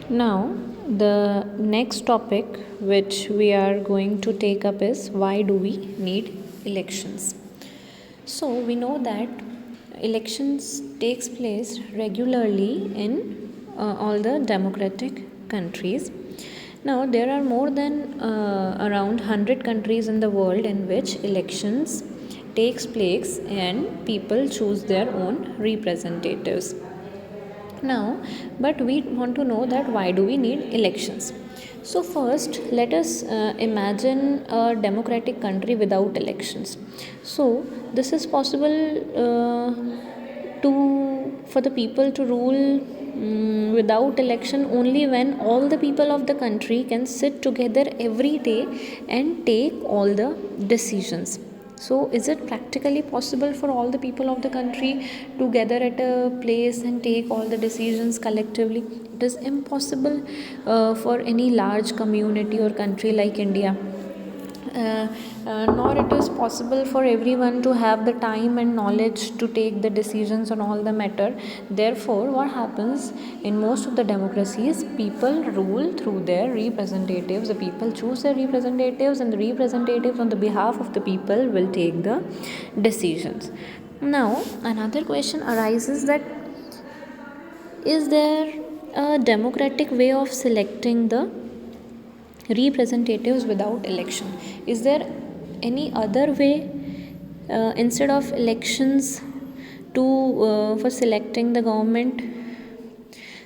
Now, the next topic which we are going to take up is why do we need elections? So, we know that elections takes place regularly in all the democratic countries. Now, there are more than around 100 countries in the world in which elections takes place and people choose their own representatives. Now, but we want to know that why do we need elections? So first, let us imagine a democratic country without elections. So this is possible to for the people to rule without election only when all the people of the country can sit together every day and take all the decisions. So, is it practically possible for all the people of the country to gather at a place and take all the decisions collectively? It is impossible for any large community or country like India. Nor it is possible for everyone to have the time and knowledge to take the decisions on all the matter. Therefore, what happens in most of the democracies, people rule through their representatives. The people choose their representatives, and the representatives on the behalf of the people will take the decisions. Now, another question arises that is there a democratic way of selecting the representatives without election? Is there any other way instead of elections to for selecting the government?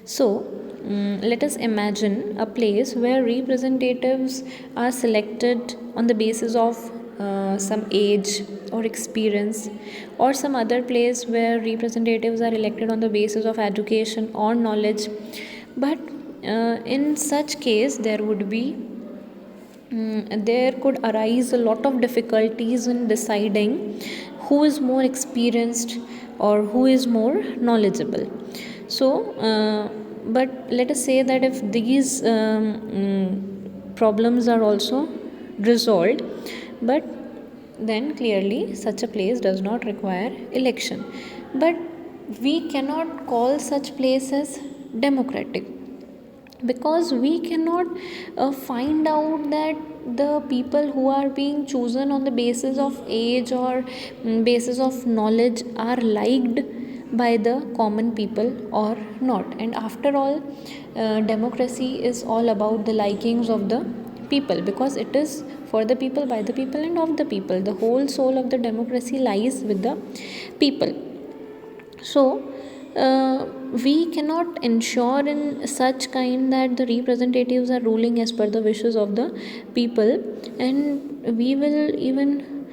So let us imagine a place where representatives are selected on the basis of some age or experience, or some other place where representatives are elected on the basis of education or knowledge. But in such case there could arise a lot of difficulties in deciding who is more experienced or who is more knowledgeable. So but let us say that if these problems are also resolved, but then clearly such a place does not require election. But we cannot call such places democratic, because we cannot find out that the people who are being chosen on the basis of age or basis of knowledge are liked by the common people or not. And after all, democracy is all about the likings of the people, because it is for the people, by the people, and of the people. The whole soul of the democracy lies with the people. So we cannot ensure in such kind that the representatives are ruling as per the wishes of the people, and we will even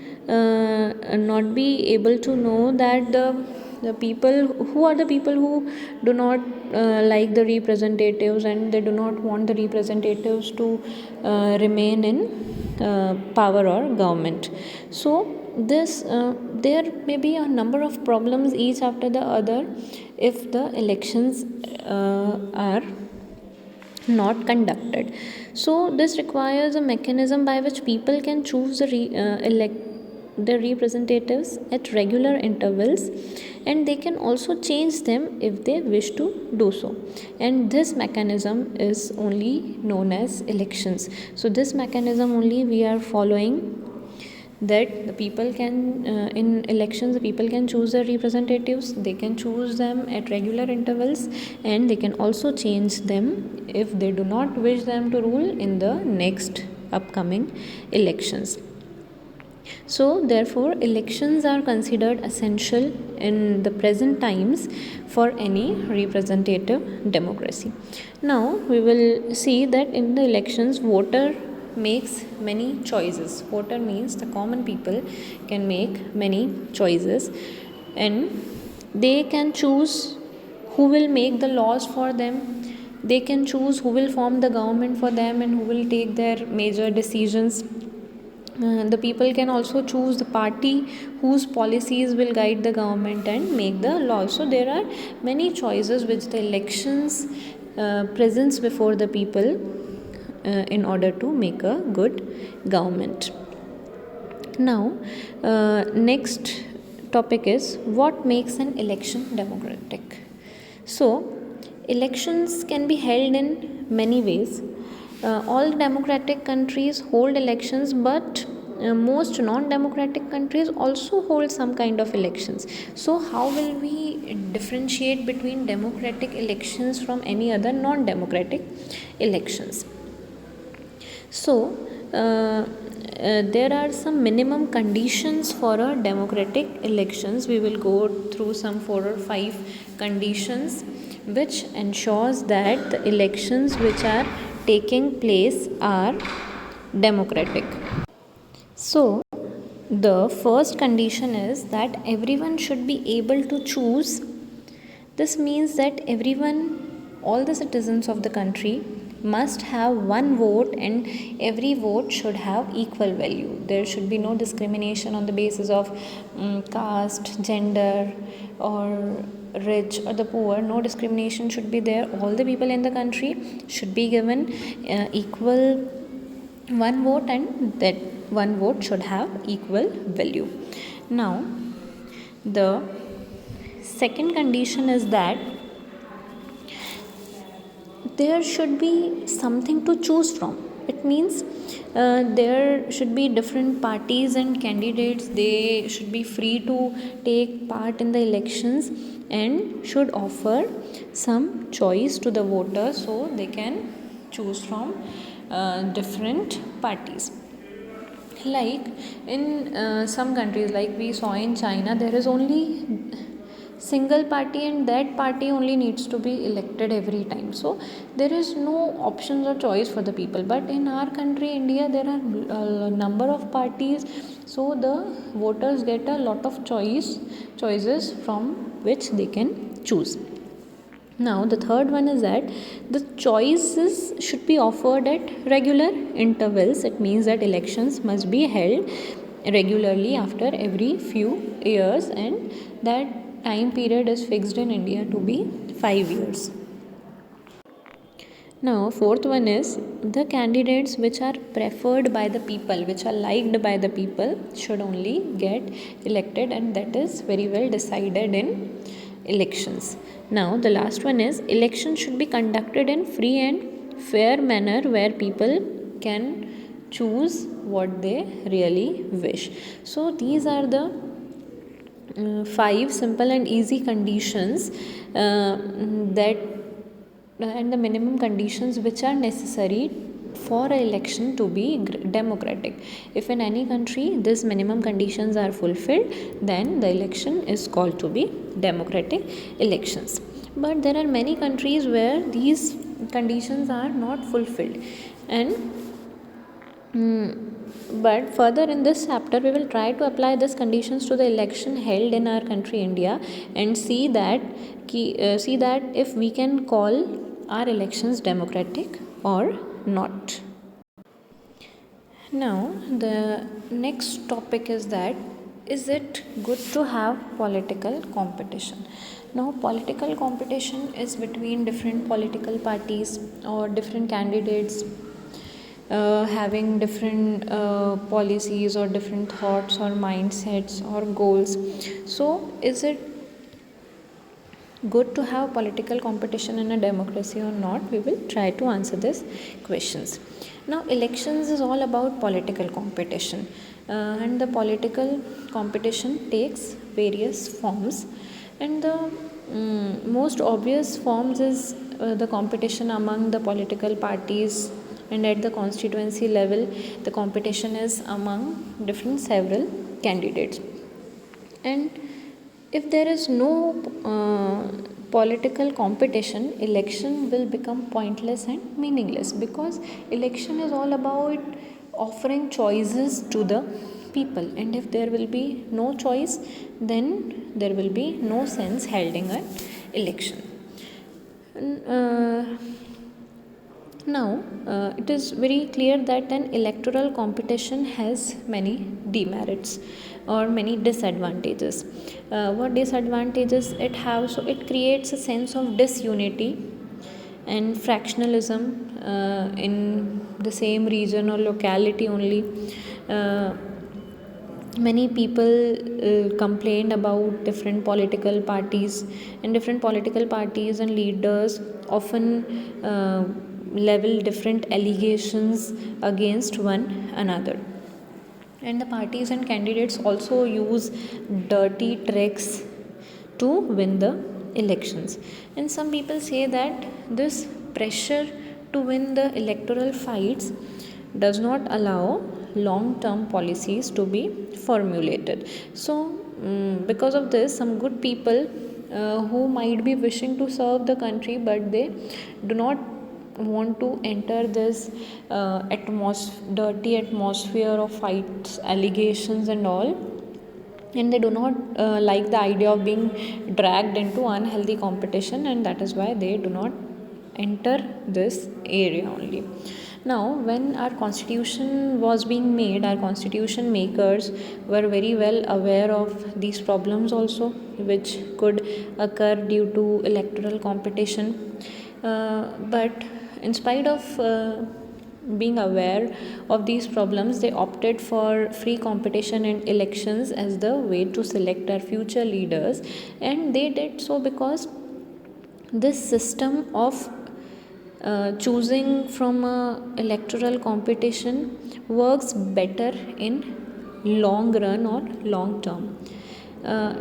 not be able to know that the people who are the people who do not like the representatives, and they do not want the representatives to remain in power or government. So this there may be a number of problems each after the other if the elections are not conducted. So this requires a mechanism by which people can choose elect the representatives at regular intervals, and they can also change them if they wish to do so. And this mechanism is only known as elections. So this mechanism only we are following, that the people can in elections the people can choose their representatives, they can choose them at regular intervals, and they can also change them if they do not wish them to rule in the next upcoming elections. So therefore elections are considered essential in the present times for any representative democracy. Now we will see that in the elections, voter makes many choices. Voter means the common people can make many choices, and they can choose who will make the laws for them, they can choose who will form the government for them, and who will take their major decisions. The people can also choose the party whose policies will guide the government and make the laws. So there are many choices which the elections presents before the people in order to make a good government. Now, next topic is what makes an election democratic. So, elections can be held in many ways. All democratic countries hold elections, but most non-democratic countries also hold some kind of elections. So how will we differentiate between democratic elections from any other non-democratic elections? So, there are some minimum conditions for a democratic elections. We will go through some 4 or 5 conditions which ensures that the elections which are taking place are democratic. So, the first condition is that everyone should be able to choose. This means that everyone, all the citizens of the country, must have one vote, and every vote should have equal value. There should be no discrimination on the basis of caste, gender, or rich or the poor. No discrimination should be there. All the people in the country should be given equal one vote, and that one vote should have equal value. Now, the second condition is that there should be something to choose from. It means there should be different parties and candidates. They should be free to take part in the elections and should offer some choice to the voters so they can choose from different parties. Like in some countries, like we saw in China, there is only single party, and that party only needs to be elected every time. So there is no options or choice for the people. But in our country, India, there are a number of parties, so the voters get a lot of choices from which they can choose. Now, the third one is that the choices should be offered at regular intervals. It means that elections must be held regularly after every few years, and that time period is fixed in India to be 5 years. Now, fourth one is the candidates which are preferred by the people, which are liked by the people, should only get elected, and that is very well decided in elections. Now, the last one is elections should be conducted in free and fair manner where people can choose what they really wish. So, these are the 5 simple and easy conditions that and the minimum conditions which are necessary for an election to be democratic. If in any country these minimum conditions are fulfilled, then the election is called to be democratic elections. But there are many countries where these conditions are not fulfilled, and but further in this chapter we will try to apply these conditions to the election held in our country India, and see that if we can call our elections democratic or not. Now, the next topic is that is it good to have political competition? Now, political competition is between different political parties or different candidates having different policies or different thoughts or mindsets or goals. So, is it good to have political competition in a democracy or not? We will try to answer these questions. Now, elections is all about political competition, and the political competition takes various forms, and the most obvious forms is the competition among the political parties, and at the constituency level the competition is among different several candidates. And if there is no political competition, election will become pointless and meaningless, because election is all about offering choices to the people, and if there will be no choice, then there will be no sense holding an election. Now, it is very clear that an electoral competition has many demerits or many disadvantages. What disadvantages it has? So, it creates a sense of disunity and fractionalism in the same region or locality only. Many people complained about different political parties, and different political parties and leaders often level different allegations against one another. And the parties and candidates also use dirty tricks to win the elections. And some people say that this pressure to win the electoral fights does not allow long term policies to be formulated. So, because of this, some good people who might be wishing to serve the country but they do not want to enter this dirty atmosphere of fights, allegations, and all, and they do not like the idea of being dragged into unhealthy competition, and that is why they do not enter this area only. Now, when our constitution was being made, our constitution makers were very well aware of these problems also, which could occur due to electoral competition. But in spite of being aware of these problems, they opted for free competition and elections as the way to select our future leaders. And they did so because this system of choosing from a electoral competition works better in long run or long term.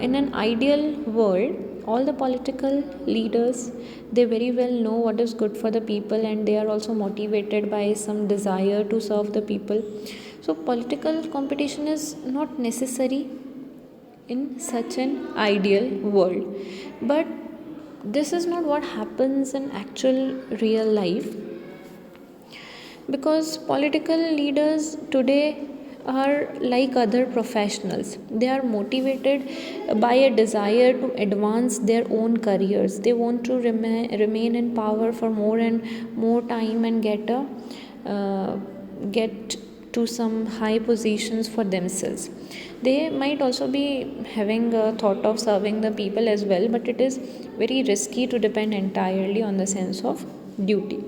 In an ideal world, all the political leaders, they very well know what is good for the people, and they are also motivated by some desire to serve the people. So political competition is not necessary in such an ideal world, but this is not what happens in actual real life, because political leaders today are like other professionals. They are motivated by a desire to advance their own careers. They want to remain in power for more and more time and get to some high positions for themselves. They might also be having a thought of serving the people as well, but it is very risky to depend entirely on the sense of duty.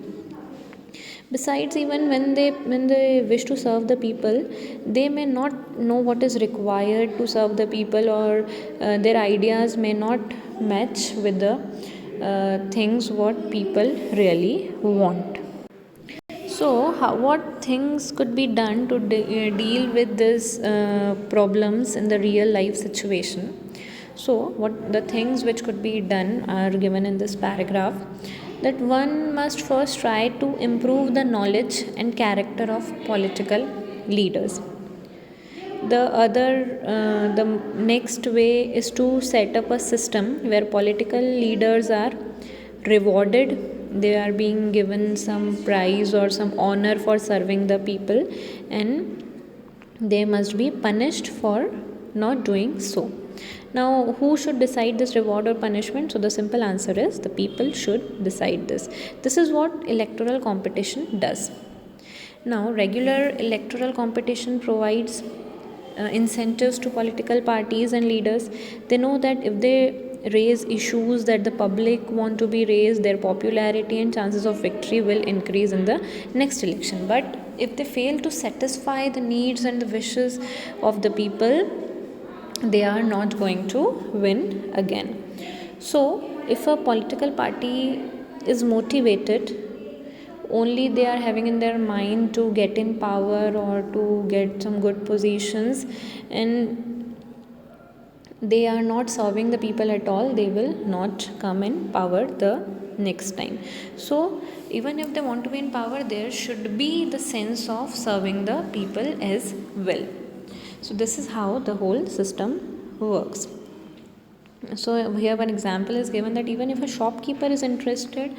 Besides, even when they wish to serve the people, they may not know what is required to serve the people, or their ideas may not match with the things what people really want. So, what things could be done to deal with these problems in the real life situation? So, what the things which could be done are given in this paragraph. That one must first try to improve the knowledge and character of political leaders. The next way is to set up a system where political leaders are rewarded. They are being given some prize or some honor for serving the people, and they must be punished for not doing so. Now, who should decide this reward or punishment? So the simple answer is the people should decide this. This is what electoral competition does. Now, regular electoral competition provides incentives to political parties and leaders. They know that if they raise issues that the public want to be raised, their popularity and chances of victory will increase in the next election. But if they fail to satisfy the needs and the wishes of the people, they are not going to win again. So, if a political party is motivated, only they are having in their mind to get in power or to get some good positions, and they are not serving the people at all, they will not come in power the next time. So, even if they want to be in power, there should be the sense of serving the people as well. So, this is how the whole system works. So, here one example is given that even if a shopkeeper is interested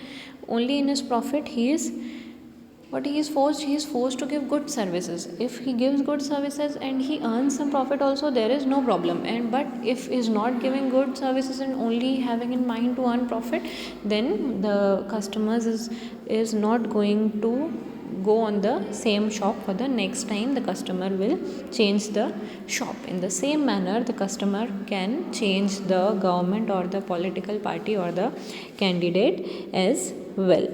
only in his profit, he is forced to give good services. If he gives good services and he earns some profit also, there is no problem. And but if he is not giving good services and only having in mind to earn profit, then the customers is not going to go on the same shop for the next time. The customer will change the shop. In the same manner, the customer can change the government or the political party or the candidate as well.